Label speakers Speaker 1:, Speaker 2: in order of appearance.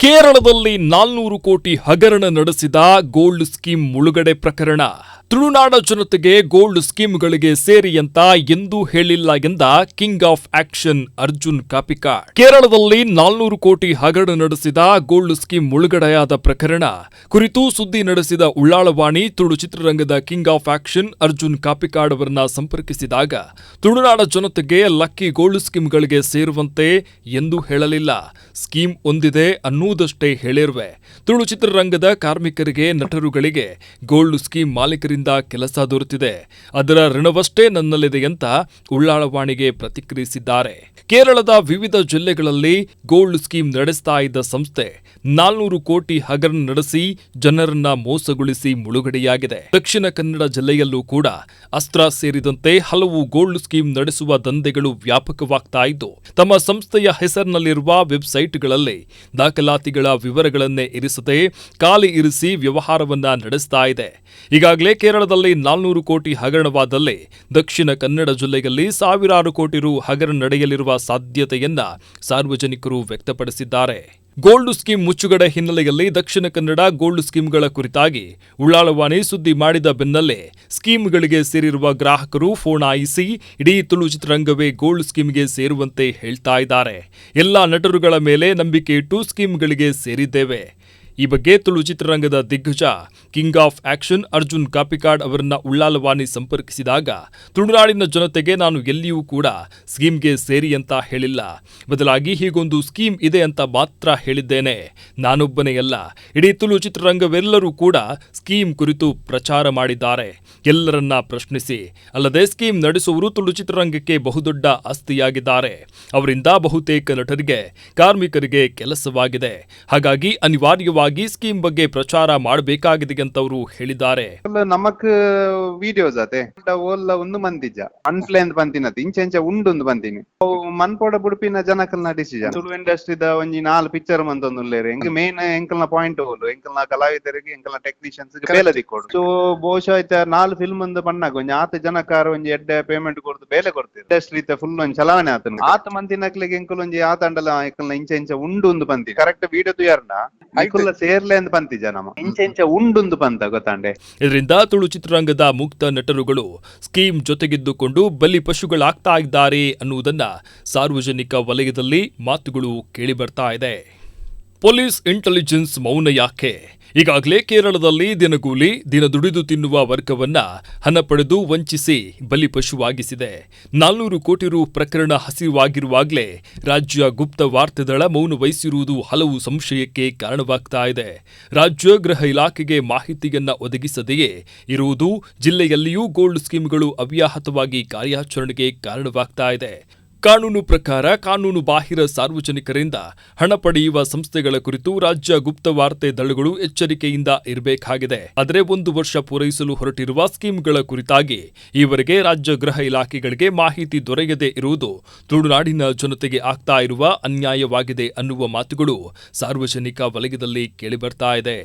Speaker 1: ಕೇರಳದಲ್ಲಿ 400 ಕೋಟಿ ಹಗರಣ ನಡೆಸಿದ ಗೋಲ್ಡ್ ಸ್ಕೀಮ್ ಮುಳುಗಡೆ ಪ್ರಕರಣ. ತುಳುನಾಡ ಜನತೆಗೆ ಗೋಲ್ಡ್ ಸ್ಕೀಮ್ಗಳಿಗೆ ಸೇರಿ ಅಂತ ಎಂದೂ ಹೇಳಿಲ್ಲ ಎಂದ king of action Arjun Kapikad. ಕೇರಳದಲ್ಲಿ 400 ಕೋಟಿ ಹಗರಣ ನಡೆಸಿದ ಗೋಲ್ಡ್ ಸ್ಕೀಮ್ ಮುಳುಗಡೆಯಾದ ಪ್ರಕರಣ ಕುರಿತು ಸುದ್ದಿ ನಡೆಸಿದ ಉಳ್ಳಾಳವಾಣಿ ತುಳು ಚಿತ್ರರಂಗದ king of action Arjun Kapikad ಅವರನ್ನ ಸಂಪರ್ಕಿಸಿದಾಗ ತುಳುನಾಡ ಜನತೆಗೆ ಲಕ್ಕಿ ಗೋಲ್ಡ್ ಸ್ಕೀಮ್ಗಳಿಗೆ ಸೇರುವಂತೆ ಎಂದೂ ಹೇಳಲಿಲ್ಲ. ಸ್ಕೀಮ್ ಒಂದಿದೆ ಅನ್ನುವುದಷ್ಟೇ ಹೇಳಿರುವೆ. ತುಳು ಚಿತ್ರರಂಗದ ಕಾರ್ಮಿಕರಿಗೆ, ನಟರುಗಳಿಗೆ ಗೋಲ್ಡ್ ಸ್ಕೀಮ್ ಮಾಲೀಕರಿಂದ ಕೆಲಸ ದೊರೆತಿದೆ. ಅದರ ಋಣವಷ್ಟೇ ನನ್ನಲ್ಲಿದೆ ಅಂತ ಉಳ್ಳಾಳವಾಣಿಗೆ ಪ್ರತಿಕ್ರಿಯಿಸಿದ್ದಾರೆ. ಕೇರಳದ ವಿವಿಧ ಜಿಲ್ಲೆಗಳಲ್ಲಿ ಗೋಲ್ಡ್ ಸ್ಕೀಮ್ ನಡೆಸ್ತಾ ಇದ್ದ ಸಂಸ್ಥೆ 400 ಕೋಟಿ ಹಗರಣ ನಡೆಸಿ ಜನರನ್ನ ಮೋಸಗೊಳಿಸಿ ಮುಳುಗಡೆಯಾಗಿದೆ. ದಕ್ಷಿಣ ಕನ್ನಡ ಜಿಲ್ಲೆಯಲ್ಲೂ ಕೂಡ ಅಸ್ತ್ರ ಸೇರಿದಂತೆ ಹಲವು ಗೋಲ್ಡ್ ಸ್ಕೀಮ್ ನಡೆಸುವ ದಂಧೆಗಳು ವ್ಯಾಪಕವಾಗ್ತಾ ಇದ್ದು, ತಮ್ಮ ಸಂಸ್ಥೆಯ ಹೆಸರಿನಲ್ಲಿರುವ ವೆಬ್ಸೈಟ್ಗಳಲ್ಲಿ ದಾಖಲಾತಿಗಳ ವಿವರಗಳನ್ನೇ ಇರಿಸದೆ ಖಾಲಿ ಇರಿಸಿ ವ್ಯವಹಾರವನ್ನ ನಡೆಸ್ತಾ ಇದೆ. ಈಗಾಗಲೇ ಕೇರಳದಲ್ಲಿ 400 ಕೋಟಿ ಹಗರಣವಾದಲ್ಲಿ ದಕ್ಷಿಣ ಕನ್ನಡ ಜಿಲ್ಲೆಯಲ್ಲಿ ಸಾವಿರಾರು ಕೋಟಿ ರು ಹಗರಣ ನಡೆಯಲಿರುವ ಸಾಧ್ಯತೆಯನ್ನ ಸಾರ್ವಜನಿಕರು ವ್ಯಕ್ತಪಡಿಸಿದ್ದಾರೆ. ಗೋಲ್ಡ್ ಸ್ಕೀಮ್ ಮುಚ್ಚುಗಡೆ ಹಿನ್ನೆಲೆಯಲ್ಲಿ ದಕ್ಷಿಣ ಕನ್ನಡ ಗೋಲ್ಡ್ ಸ್ಕೀಮ್ಗಳ ಕುರಿತಾಗಿ ಉಳ್ಳಾಳವಾಣಿ ಸುದ್ದಿ ಮಾಡಿದ ಬೆನ್ನಲ್ಲೇ ಸ್ಕೀಮ್ಗಳಿಗೆ ಸೇರಿರುವ ಗ್ರಾಹಕರು ಫೋನ್ ಆಯಿಸಿ ಇಡೀ ತುಳು ಚಿತ್ರರಂಗವೇ ಗೋಲ್ಡ್ ಸ್ಕೀಮ್ಗೆ ಸೇರುವಂತೆ ಹೇಳ್ತಾ ಇದ್ದಾರೆ. ಎಲ್ಲಾ ನಟರುಗಳ ಮೇಲೆ ನಂಬಿಕೆ ಇಟ್ಟು ಸ್ಕೀಮ್ಗಳಿಗೆ ಸೇರಿದ್ದೇವೆ. ಈ ಬಗ್ಗೆ ತುಳು ಚಿತ್ರರಂಗದ ದಿಗ್ಗಜ king of action Arjun Kapikad ಅವರನ್ನ ಉಳ್ಳಾಳವಾಣಿ ಸಂಪರ್ಕಿಸಿದಾಗ ತುಳುನಾಡಿನ ಜನತೆಗೆ ನಾನು ಎಲ್ಲಿಯೂ ಕೂಡ ಸ್ಕೀಮ್ಗೆ ಸೇರಿ ಅಂತ ಹೇಳಿಲ್ಲ. ಬದಲಾಗಿ ಹೀಗೊಂದು ಸ್ಕೀಮ್ ಇದೆ ಅಂತ ಮಾತ್ರ ಹೇಳಿದ್ದೇನೆ. ನಾನೊಬ್ಬನೇ ಅಲ್ಲ, ಇಡೀ ತುಳು ಚಿತ್ರರಂಗವೆಲ್ಲರೂ ಕೂಡ ಸ್ಕೀಮ್ ಕುರಿತು ಪ್ರಚಾರ ಮಾಡಿದ್ದಾರೆ. ಎಲ್ಲರನ್ನ ಪ್ರಶ್ನಿಸಿ. ಅಲ್ಲದೆ ಸ್ಕೀಮ್ ನಡೆಸುವವರು ತುಳು ಚಿತ್ರರಂಗಕ್ಕೆ ಬಹುದೊಡ್ಡ ಆಸ್ತಿಯಾಗಿದ್ದಾರೆ. ಅವರಿಂದ ಬಹುತೇಕ ನಟರಿಗೆ, ಕಾರ್ಮಿಕರಿಗೆ ಕೆಲಸವಾಗಿದೆ. ಹಾಗಾಗಿ ಅನಿವಾರ್ಯವಾಗಿ ಸ್ಕೀಮ್ ಬಗ್ಗೆ ಪ್ರಚಾರ ಮಾಡಬೇಕಾಗಿದೆ ಅಂತ ಅವರು ಹೇಳಿದ್ದಾರೆ.
Speaker 2: ನಮಕ್ ವಿಡಿಯೋಸ್ ಅದೇ ಓಲ್ಲ ಒಂದು ಮಂದಿಜ ಅನ್ಪ್ಲೇನ್ ಬಂದಿನದು ಇಂಚೆಂಚ ಉಂಡು ಬಂದಿನಿ ಮನ್ಪೋಡ ಬುಡುಪಿನ ಜನಕಲ್ನ ಡಿಸಿಷನ್ ತುಳು ಇಂಡಸ್ಟ್ರಿದ ಒಂಜಿ 4 ಪಿಕ್ಚರ್ ಮಂತೊಂದುಲ್ಲೇರು ಎಂಕ್ ಮೇನ್ ಎಂಕಲ್ನ ಪಾಯಿಂಟ್ ಓಲು ಎಂಕಲ್ನ ಕಲಾವಿದರಿಗೆ ಎಂಕಲ್ನ ಟೆಕ್ನಿಷಿಯನ್ಸ್ ಬೇಲೆ ದಿಕ್ಕೋಡು. ಸೊ ಬಹುಶಃ 4 ಫಿಲ್ಮ್ ಒಂದು ಬಣ್ಣಾಗ ಒಂಜಿ 8 ಜನಕಾರ ಒಂಜಿ ಎಡ್ಡೆ ಪೇಮೆಂಟ್ ಕೊಡ್ದು ಬೇಲೆ ಕೊಡ್ತೀವಿ. ಇಂಡಸ್ಟ್ರಿ ಫುಲ್ ಒಂಜಿ ಚಲಾವಣೆ ಆತನ 8 ಮಂದಿನಕ್ಲಿಗೆ ಎಂಕಲ್ ಒಂಜಿ ಆತಂಡಲ ಎಂಕಲ್ನ ಇಂಚೆಂಚ ಉಂಡು ಬಂದಿ ಕರೆಕ್ಟ್ ವಿಡಿಯೋ ತುಯಾರ್ನ ಐಕುಲ್ಲ ಸೇರ್ಲೆ ಅಂತ ಬಂತಿಜ ನಮ್ಮ ಇಂಚೆಂಚ ಉಂಡು ಬಂತ ಗೊತ್ತಾಂಡೆ.
Speaker 1: ಇದರಿಂದ ತುಳು ಚಿತ್ರರಂಗದ ಮುಕ್ತ ನಟರುಗಳು ಸ್ಕೀಮ್ ಜೊತೆಗಿದ್ದುಕೊಂಡು ಬಲಿ ಪಶುಗಳಾಗ್ತಾ ಇದ್ದಾರೆ ಅನ್ನುವುದನ್ನ ಸಾರ್ವಜನಿಕ ವಲಯದಲ್ಲಿ ಮಾತುಗಳು ಕೇಳಿಬರ್ತಾ ಇದೆ. ಪೊಲೀಸ್ ಇಂಟೆಲಿಜೆನ್ಸ್ ಮೌನ ಯಾಕೆ? ಈಗಾಗಲೇ ಕೇರಳದಲ್ಲಿ ದಿನಗೂಲಿ, ದಿನ ದುಡಿದು ತಿನ್ನುವ ವರ್ಗವನ್ನ ಹಣ ಪಡೆದು ವಂಚಿಸಿ ಬಲಿಪಶುವಾಗಿಸಿದೆ. 400 ಕೋಟಿ ರು ಪ್ರಕರಣ ಹಸಿವಾಗಿರುವಾಗಲೇ ರಾಜ್ಯ ಗುಪ್ತ ವಾರ್ತೆ ದಳ ಮೌನ ವಹಿಸಿರುವುದು ಹಲವು ಸಂಶಯಕ್ಕೆ ಕಾರಣವಾಗ್ತಾ ಇದೆ. ರಾಜ್ಯ ಗೃಹ ಇಲಾಖೆಗೆ ಮಾಹಿತಿಯನ್ನ ಒದಗಿಸದೆಯೇ ಇರುವುದು ಜಿಲ್ಲೆಯಲ್ಲಿಯೂ ಗೋಲ್ಡ್ ಸ್ಕೀಮ್ಗಳು ಅವ್ಯಾಹತವಾಗಿ ಕಾರ್ಯಾಚರಣೆಗೆ ಕಾರಣವಾಗ್ತಾ ಇದೆ. ಕಾನೂನು ಪ್ರಕಾರ ಕಾನೂನು ಬಾಹಿರ ಸಾರ್ವಜನಿಕರಿಂದ ಹಣ ಪಡೆಯುವ ಸಂಸ್ಥೆಗಳ ಕುರಿತು ರಾಜ್ಯ ಗುಪ್ತವಾರ್ತೆ ದಳಗಳು ಎಚ್ಚರಿಕೆಯಿಂದ ಇರಬೇಕಾಗಿದೆ. ಆದರೆ 1 ವರ್ಷ ಪೂರೈಸಲು ಹೊರಟಿರುವ ಸ್ಕೀಮ್ಗಳ ಕುರಿತಾಗಿ ಈವರೆಗೆ ರಾಜ್ಯ ಗೃಹ ಇಲಾಖೆಗಳಿಗೆ ಮಾಹಿತಿ ದೊರೆಯದೇ ಇರುವುದು ತುಳುನಾಡಿನ ಜನತೆಗೆ ಆಗ್ತಾ ಇರುವ ಅನ್ಯಾಯವಾಗಿದೆ ಅನ್ನುವ ಮಾತುಗಳು ಸಾರ್ವಜನಿಕ ವಲಯದಲ್ಲಿ ಕೇಳಿಬರ್ತಾ ಇದೆ.